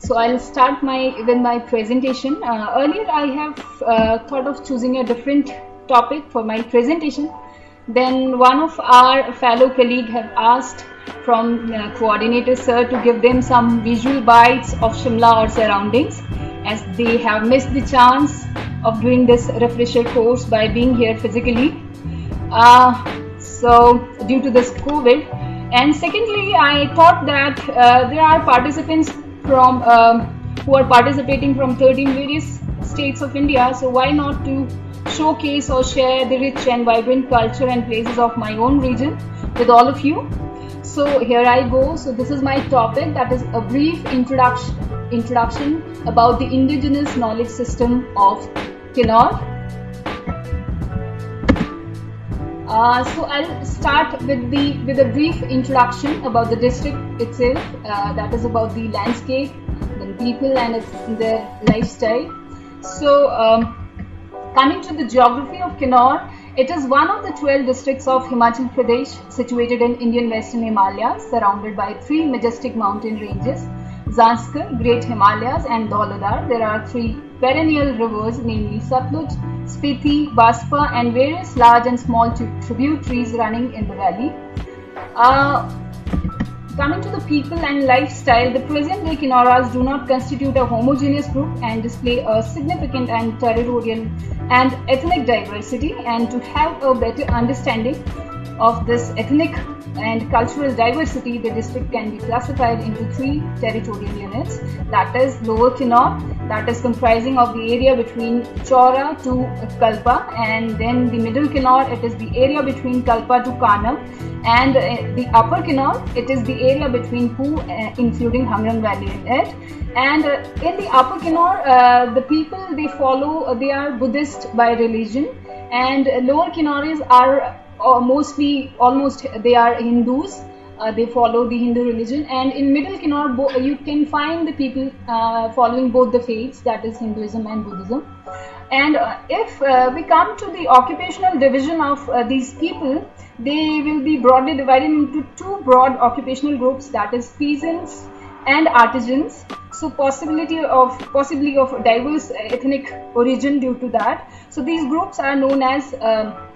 So I'll start with my presentation. Earlier I have thought of choosing a different topic for my presentation. Then one of our fellow colleagues have asked from coordinator sir to give them some visual bites of Shimla or surroundings, as they have missed the chance of doing this refresher course by being here physically. So due to this COVID, and secondly, I thought that there are participants from who are participating from 13 various states of India. So why not to showcase or share the rich and vibrant culture and places of my own region with all of you. So here I go. So this is my topic, that is a brief introduction about the indigenous knowledge system of Kinnaur. So I'll start with a brief introduction about the district itself, that is about the landscape, the people and their lifestyle. So coming to the geography of Kinnaur, it is one of the 12 districts of Himachal Pradesh situated in Indian Western Himalayas, surrounded by 3 majestic mountain ranges, Zanskar, Great Himalayas and Dhauladar. There are 3 perennial rivers, namely Satluj, Spiti, Baspa and various large and small tributaries running in the valley. Coming to the people and lifestyle, the present day Kinnauras do not constitute a homogeneous group and display a significant and territorial and ethnic diversity. And to have a better understanding of this ethnic and cultural diversity, the district can be classified into 3 territorial units, that is Lower Kinnaur, that is comprising of the area between Chaura to Kalpa, and then the Middle Kinnaur, it is the area between Kalpa to Kanam, and the Upper Kinnaur, it is the area between Poo, including Hangrang Valley in it. And in the Upper Kinnaur, the people they are Buddhist by religion, and Lower Kinnauris are almost they are Hindus. They follow the Hindu religion, and in Middle Kinnaur you can find the people following both the faiths, that is Hinduism and Buddhism. And if we come to the occupational division of these people, they will be broadly divided into 2 broad occupational groups, that is peasants and artisans. So possibly of diverse ethnic origin due to that. So these groups are known as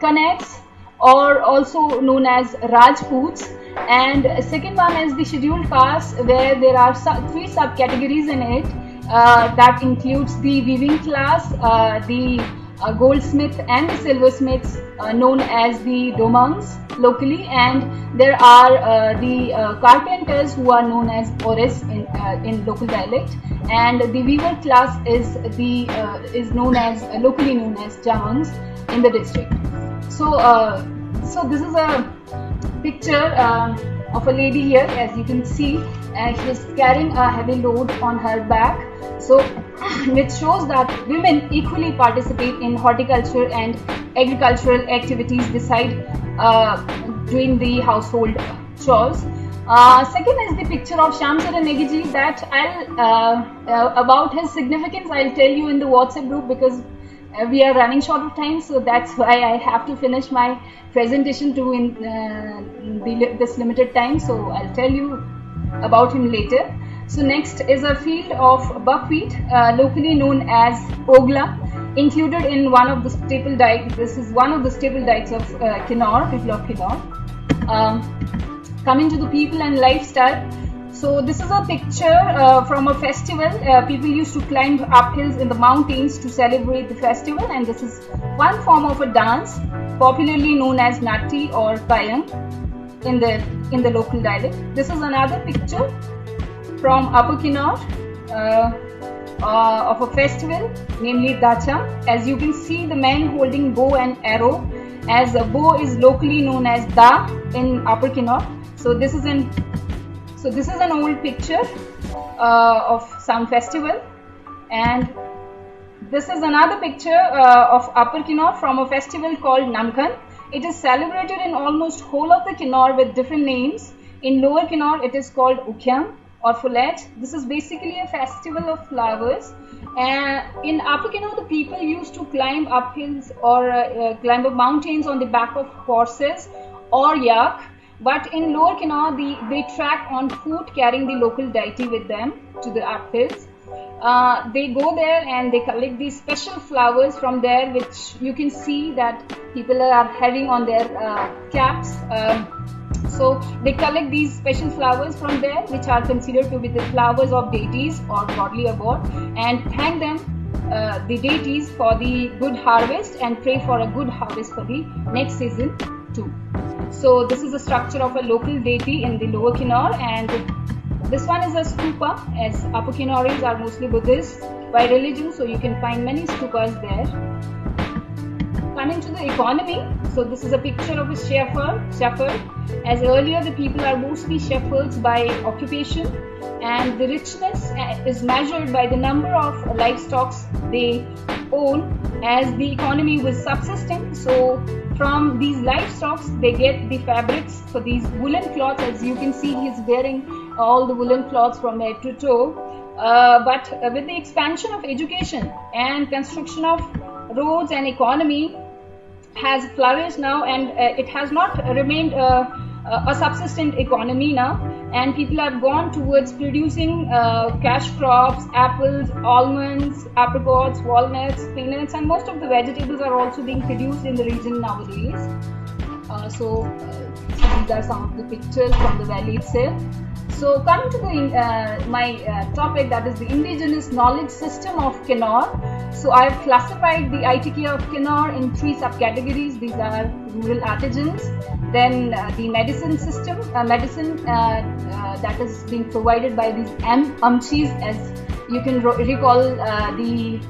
Kannaks, or also known as Rajputs, and second one is the scheduled caste, where there are 3 subcategories in it, that includes the weaving class, the goldsmith and the silversmiths, known as the domangs locally, and there are the carpenters who are known as ores in local dialect, and the weaver class is locally known as jamangs in the district. So this is a picture of a lady here, as you can see, she is carrying a heavy load on her back. So which shows that women equally participate in horticulture and agricultural activities beside doing the household chores. Second is the picture of Shamcharan Negiji, that about his significance I'll tell you in the WhatsApp group, because we are running short of time, so that's why I have to finish my presentation too in this limited time. So I'll tell you about him later. So next is a field of buckwheat, locally known as Ogla, included in one of the staple diets. This is one of the staple diets of Kinnaur, people of Kinnaur. Coming to the people and lifestyle. So this is a picture from a festival. People used to climb up hills in the mountains to celebrate the festival, and this is one form of a dance popularly known as Natti or Kayang in the local dialect. This is another picture from Upper Kinnaur of a festival, namely Dacha. As you can see, the man holding bow and arrow, as a bow is locally known as Da in Upper Kinnaur. So this is an old picture of some festival, and this is another picture of Upper Kinnaur from a festival called Namkhan. It is celebrated in almost whole of the Kinnaur with different names. In Lower Kinnaur, it is called Ukhyam or Fulet. This is basically a festival of flowers. In Upper Kinnaur, the people used to climb up hills or climb up mountains on the back of horses or yak, But in Lower Kinnaur, they track on foot carrying the local deity with them to the uphills. They go there and they collect these special flowers from there, which you can see that people are having on their caps. So they collect these special flowers from there, which are considered to be the flowers of deities or godly abode, and thank them, the deities, for the good harvest and pray for a good harvest for the next season too. So this is a structure of a local deity in the Lower Kinnaur, and this one is a stupa, as Upper Kinnauris are mostly Buddhist by religion, so you can find many stupas there. Coming to the economy, so this is a picture of a shepherd. As earlier, the people are mostly shepherds by occupation, and the richness is measured by the number of livestock they own, as the economy was subsisting. So from these livestock, they get the fabrics for these woolen cloths. As you can see, he's wearing all the woolen cloths from head to toe. But with the expansion of education and construction of roads, and economy has flourished now, and it has not remained a subsistent economy now, and people have gone towards producing cash crops, apples, almonds, apricots, walnuts, peanuts, and most of the vegetables are also being produced in the region nowadays. So these are some of the pictures from the valley itself. So coming to the my topic, that is the indigenous knowledge system of Kinnaur. So I have classified the ITK of Kinnaur in 3 subcategories. These are rural artisans, then the medicine system, that is being provided by these amchis, as you can recall the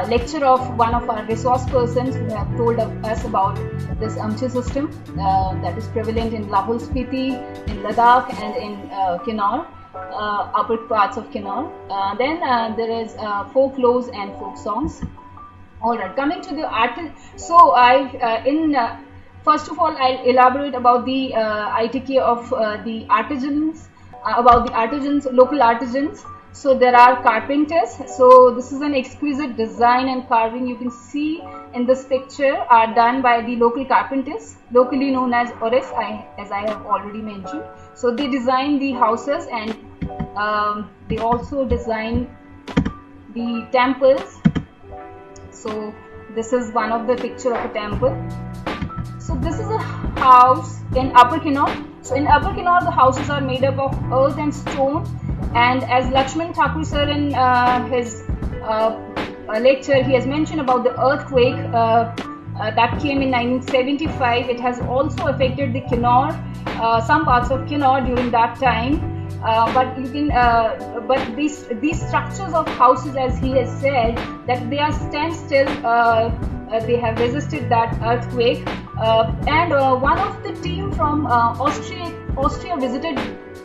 lecture of one of our resource persons who have told us about this amchi system that is prevalent in Lahore Spiti, in Ladakh, and in Kinnaur, upper parts of Kinnaur. Then there is folklore and folk songs. Alright, coming to the art. So first of all, I'll elaborate about the ITK of the artisans, about the artisans, local artisans. So there are carpenters. So this is an exquisite design and carving you can see in this picture are done by the local carpenters, locally known as Ores, as I have already mentioned. So they design the houses, and they also design the temples. So this is one of the picture of a temple. So this is a house in Upper Kinnaur. So in Upper Kinnaur, the houses are made up of earth and stone. And as Lakshman Thakur sir in his lecture, he has mentioned about the earthquake that came in 1975. It has also affected the Kinnaur, some parts of Kinnaur during that time. But you can, but these structures of houses, as he has said, that they are stand still. They have resisted that earthquake. And one of the team from Austria visited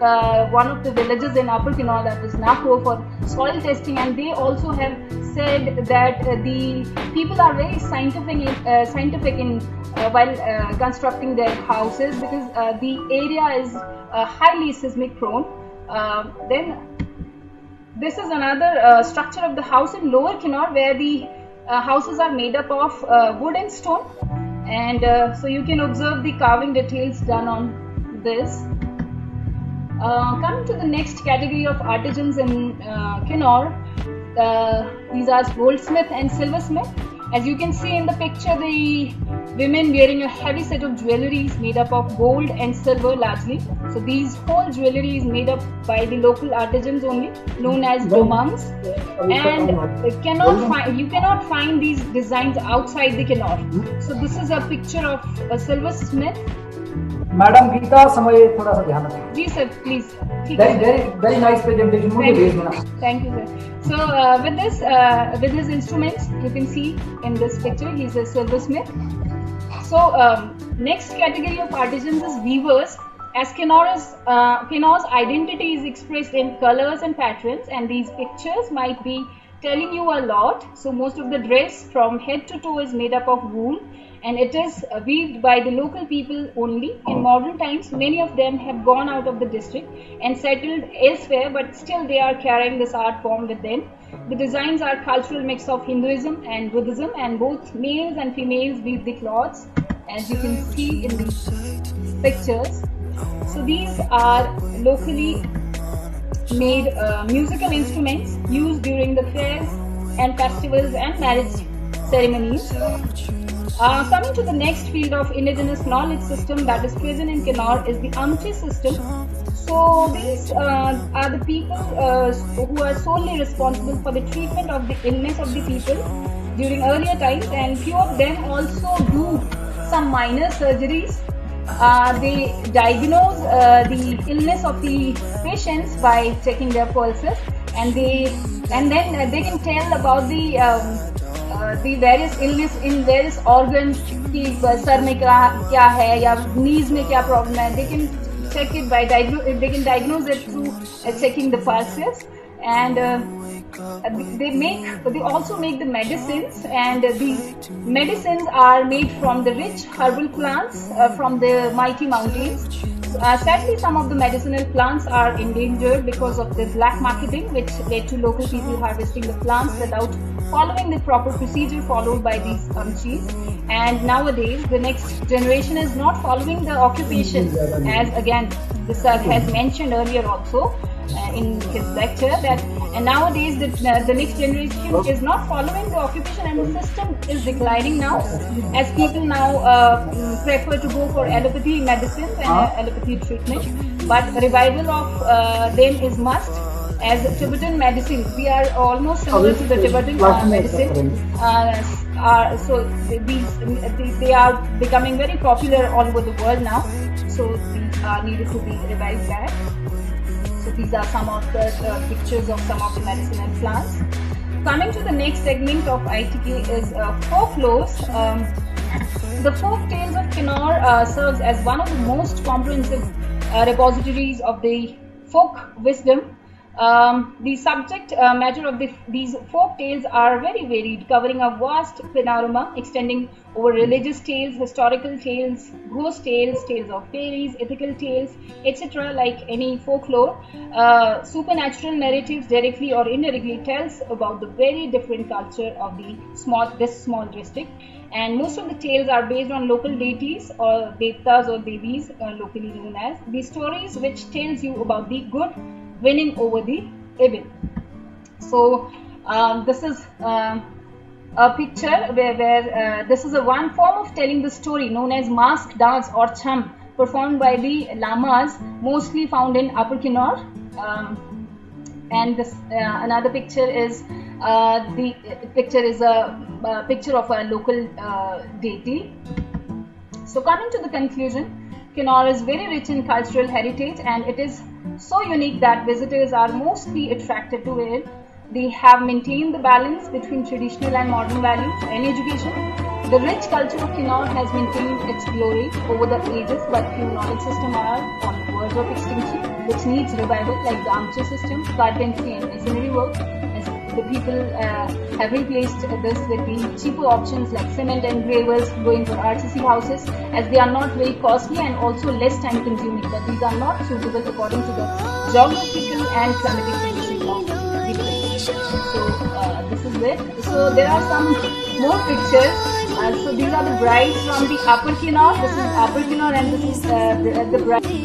one of the villages in Upper Kinnaur, that is Nako, for soil testing, and they also have said that the people are very scientific in while constructing their houses, because the area is highly seismic prone. Then this is another structure of the house in Lower Kinnaur, where the houses are made up of wood and stone, and so you can observe the carving details done on this. Coming to the next category of artisans in Kinnaur, these are goldsmith and silversmith. As you can see in the picture, the women wearing a heavy set of jewellery is made up of gold and silver largely. So these whole jewellery is made up by the local artisans only, known as domangs, and you cannot find these designs outside the Kinnaur. So this is a picture of a silversmith. Madam Geeta समय थोड़ा सा ध्यान रखें. जी sir please. Very nice presentation. मुझे भेज देना. Thank you sir. So with his instruments, you can see in this picture he is a silversmith. So next category of artisans is weavers. As Kinnaur's identity is expressed in colors and patterns, and these pictures might be telling you a lot. So most of the dress from head to toe is made up of wool, and it is weaved by the local people only. In modern times, many of them have gone out of the district and settled elsewhere, but still they are carrying this art form with them. The designs are cultural mix of Hinduism and Buddhism, and both males and females weave the cloths, as you can see in these pictures. So these are locally made musical instruments used during the fairs and festivals and marriage ceremonies. Coming to the next field of indigenous knowledge system that is present in Kinnaur is the Amchi system. So these are the people who are solely responsible for the treatment of the illness of the people during earlier times, and few of them also do some minor surgeries. They diagnose the illness of the patients by checking their pulses, and then they can tell about the various illness in various organs कि sir में क्या है या knees में क्या problem है. They can check it by they can diagnose it through checking the pulses, and they also make the medicines, and these medicines are made from the rich herbal plants from the mighty mountains. Sadly, some of the medicinal plants are endangered because of the black marketing, which led to local people harvesting the plants without following the proper procedure followed by these amchis. And nowadays, the next generation is not following the occupation, as again the sir has mentioned earlier also in his lecture, that and nowadays the next generation is not following the occupation, and the system is declining now, as people now prefer to go for allopathy medicines and allopathy treatment. But revival of them is must, as Tibetan medicine, we are almost similar to the Tibetan medicine. So they are becoming very popular all over the world now. So these are needed to be revived back. So these are some of the pictures of some of the medicinal plants. Coming to the next segment of ITK is folklores. The folk tales of Kinnaur serves as one of the most comprehensive repositories of the folk wisdom. The subject matter of these folk tales are very varied, covering a vast panorama extending over religious tales, historical tales, ghost tales, tales of fairies, ethical tales, etc. Like any folklore, supernatural narratives directly or indirectly tells about the very different culture of this small district. And most of the tales are based on local deities or devtas or devis, locally known as. The stories which tells you about the good winning over the evil. So this is a picture where this is a one form of telling the story known as mask dance or cham, performed by the lamas, mostly found in Upper Kinnaur. And this another picture is a picture of a local deity. So coming to the conclusion, Kinnaur is very rich in cultural heritage, and it is so unique that visitors are mostly attracted to it. They have maintained the balance between traditional and modern values and education. The rich culture of Kinnaur has maintained its glory over the ages, but few knowledge systems are on the verge of extinction, which needs revival, like the Amchi system, carpentry and masonry work. As the people have replaced this with the cheaper options like cement and gravels, going for RCC houses, as they are not very costly and also less time consuming, but these are not suitable according to the geographical and climatic conditions of the place. So this is it. So there are some more pictures. So these are the brides from the Upper Kinnaur. This is Upper Kinnaur, and this is the bride.